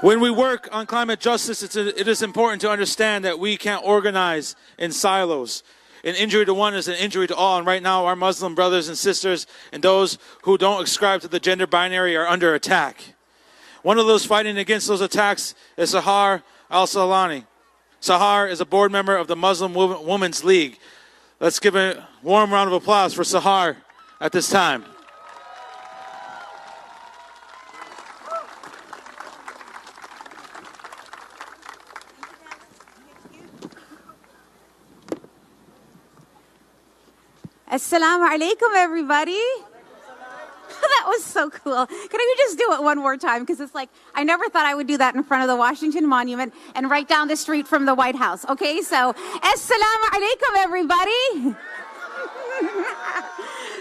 When we work on climate justice, it is important to understand that we can't organize in silos. An injury to one is an injury to all. And right now, our Muslim brothers and sisters and those who don't ascribe to the gender binary are under attack. One of those fighting against those attacks is Sahar al-Salani. Sahar is a board member of the Muslim Women's League. Let's give a warm round of applause for Sahar at this time. Assalamu alaikum, everybody. That was so cool. Can we just do it one more time? Because it's like, I never thought I would do that in front of the Washington Monument and right down the street from the White House. Okay, so Assalamu alaikum, everybody.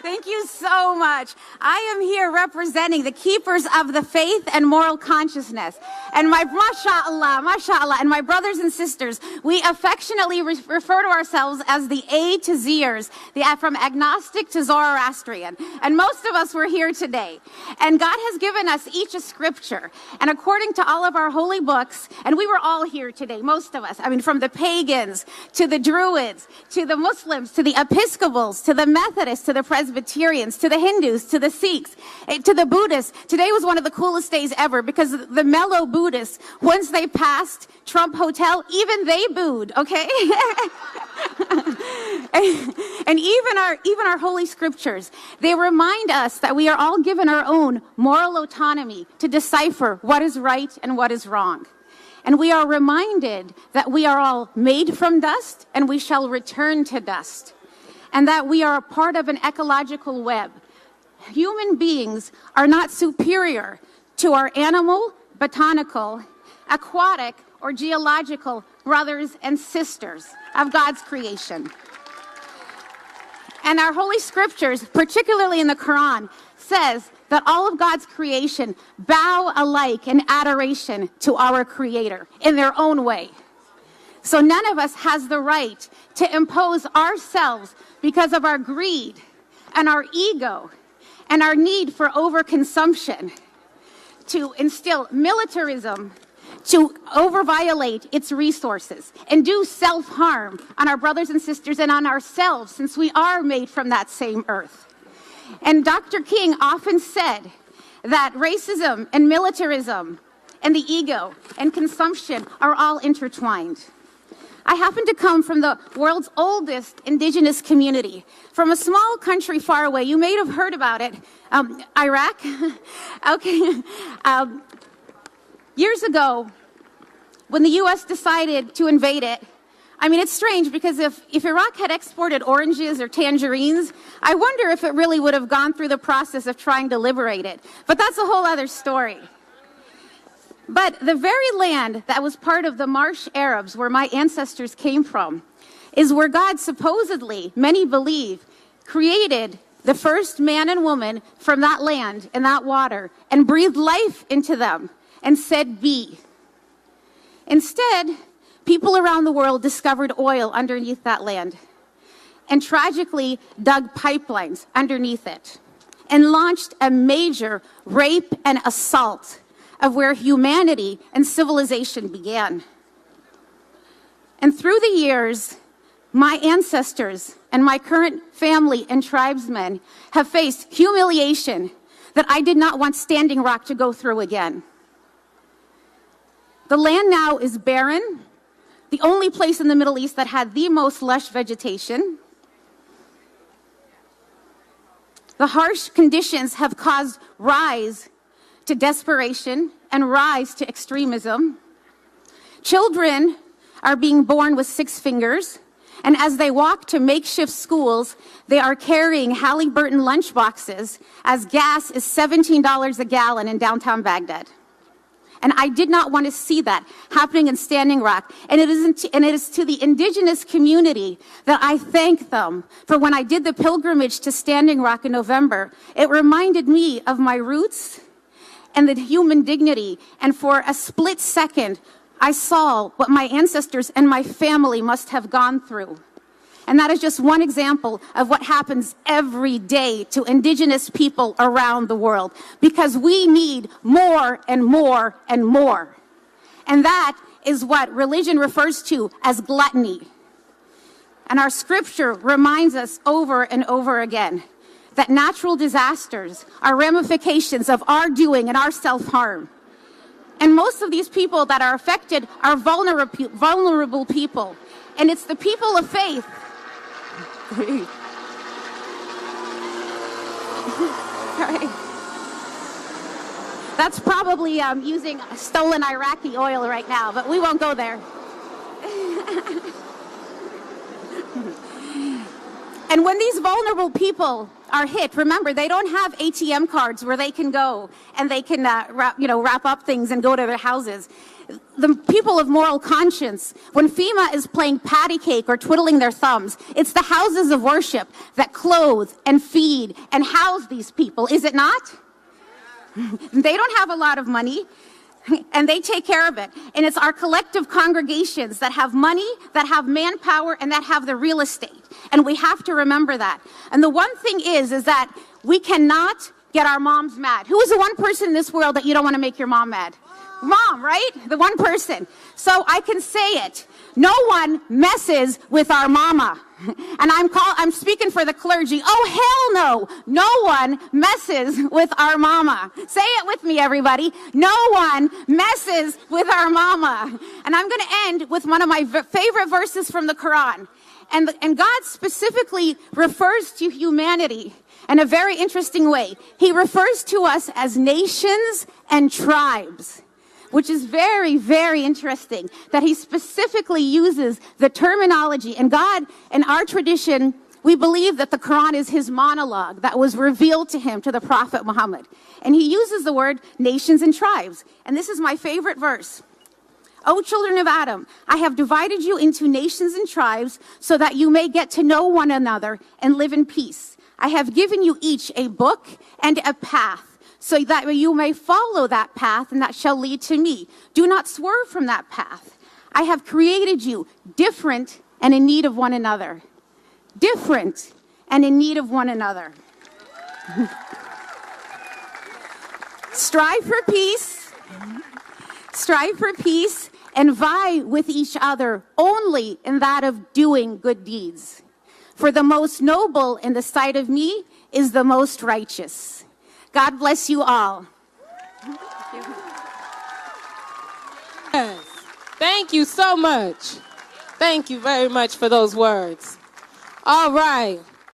Thank you so much. I am here representing the keepers of the faith and moral consciousness. And mashallah, and my brothers and sisters, we affectionately refer to ourselves as the A to Zers, from agnostic to Zoroastrian. And most of us were here today. And God has given us each a scripture. And according to all of our holy books, and we were all here today, most of us, I mean, from the pagans to the Druids, to the Muslims, to the Episcopals, to the Methodists, to the Presbyterians, to the Hindus, to the Sikhs, to the Buddhists. Today was one of the coolest days ever because the mellow Buddhists, once they passed Trump Hotel, even they booed, okay? and even our holy scriptures, they remind us that we are all given our own moral autonomy to decipher what is right and what is wrong. And we are reminded that we are all made from dust and we shall return to dust. And that we are a part of an ecological web. Human beings are not superior to our animal, botanical, aquatic, or geological brothers and sisters of God's creation. And our holy scriptures, particularly in the Quran, says that all of God's creation bow alike in adoration to our Creator in their own way. So none of us has the right to impose ourselves because of our greed and our ego and our need for overconsumption, to instill militarism, to overviolate its resources and do self-harm on our brothers and sisters and on ourselves, since we are made from that same earth. And Dr. King often said that racism and militarism and the ego and consumption are all intertwined. I happen to come from the world's oldest indigenous community, from a small country far away. You may have heard about it, Iraq. Okay. Years ago, when the U.S. decided to invade it, I mean, it's strange because if Iraq had exported oranges or tangerines, I wonder if it really would have gone through the process of trying to liberate it. But that's a whole other story. But the very land that was part of the Marsh Arabs, where my ancestors came from, is where God supposedly, many believe, created the first man and woman from that land and that water and breathed life into them and said, be. Instead, people around the world discovered oil underneath that land and tragically dug pipelines underneath it and launched a major rape and assault of where humanity and civilization began. And through the years, my ancestors and my current family and tribesmen have faced humiliation that I did not want Standing Rock to go through again. The land now is barren, the only place in the Middle East that had the most lush vegetation. The harsh conditions have caused rise to desperation and rise to extremism. Children are being born with 6 fingers, and as they walk to makeshift schools, they are carrying Halliburton lunchboxes as gas is $17 a gallon in downtown Baghdad. And I did not want to see that happening in Standing Rock. And it is to the indigenous community that I thank them for when I did the pilgrimage to Standing Rock in November. It reminded me of my roots and the human dignity. And for a split second, I saw what my ancestors and my family must have gone through. And that is just one example of what happens every day to indigenous people around the world, because we need more and more and more. And that is what religion refers to as gluttony. And our scripture reminds us over and over again that natural disasters are ramifications of our doing and our self-harm. And most of these people that are affected are vulnerable people. And it's the people of faith. That's probably using stolen Iraqi oil right now, but we won't go there. And when these vulnerable people are hit, remember, they don't have ATM cards where they can go and they can wrap up things and go to their houses. The people of moral conscience, when FEMA is playing patty cake or twiddling their thumbs, it's the houses of worship that clothe and feed and house these people, is it not? They don't have a lot of money, and they take care of it. And it's our collective congregations that have money, that have manpower, and that have the real estate. And we have to remember that. And the one thing is that we cannot get our moms mad. Who is the one person in this world that you don't want to make your mom mad? Mom, right? The one person. So I can say it. No one messes with our mama. And I'm speaking for the clergy. Oh, hell no. No one messes with our mama. Say it with me, everybody. No one messes with our mama. And I'm going to end with one of my favorite verses from the Quran. And God specifically refers to humanity in a very interesting way. He refers to us as nations and tribes, which is very, very interesting that he specifically uses the terminology. And God, in our tradition, we believe that the Quran is his monologue that was revealed to him, to the Prophet Muhammad. And he uses the word nations and tribes. And this is my favorite verse. O children of Adam, I have divided you into nations and tribes so that you may get to know one another and live in peace. I have given you each a book and a path, so that you may follow that path, and that shall lead to me. Do not swerve from that path. I have created you different and in need of one another. Different and in need of one another. Strive for peace. Strive for peace and vie with each other only in that of doing good deeds. For the most noble in the sight of me is the most righteous. God bless you all. Yes. Thank you so much. Thank you very much for those words. All right.